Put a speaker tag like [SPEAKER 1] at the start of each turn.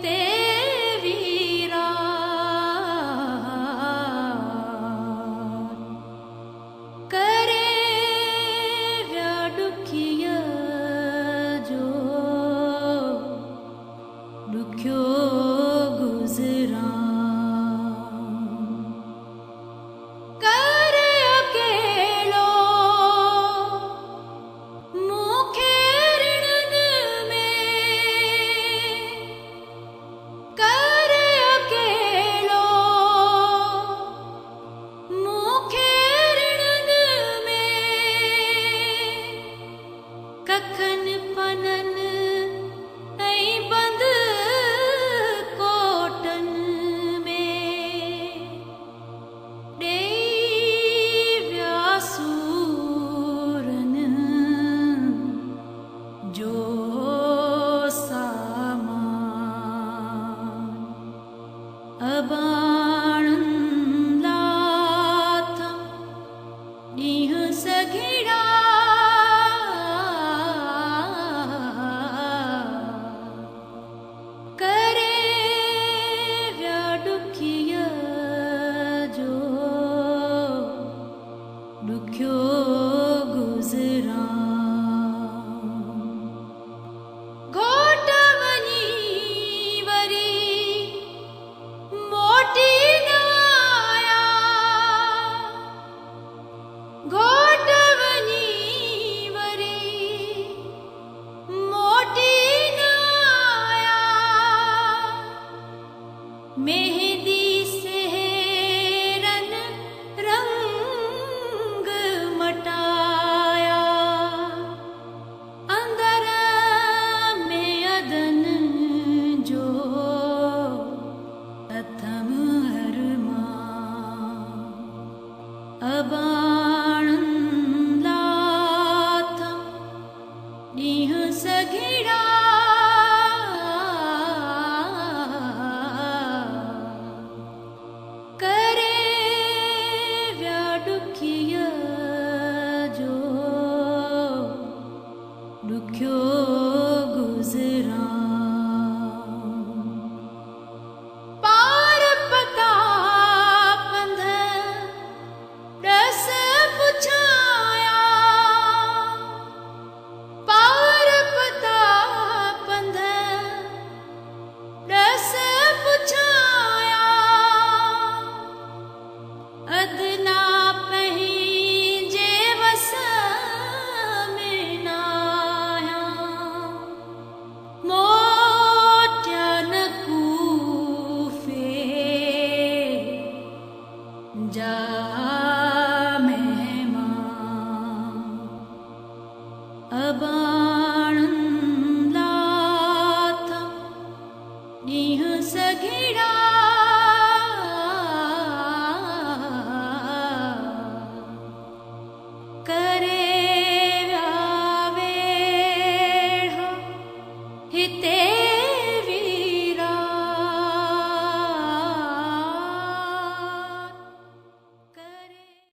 [SPEAKER 1] ते वीरा करे व्याडुखिय जो दुख्यो गुजरा कखन पनन ऐं बंद कोटन में ॾेई व्यासूरन जो सामान अबाणन लाथम ॾींहं सघिड़ा दुख्यो गुजरा घोटवनी वरी मोटी न आया घोटवनी वरी मोटी न आया मेहंदी सेहरन रंग मटाया अंदर में अदन जो अथम हरमा अबाणन लाथम ॾींहं सघिड़ा दुख्यो गुजरा पार पता पंध दस पुछाया पार पता पंध दस पुछाया अदना जा मेहमान अब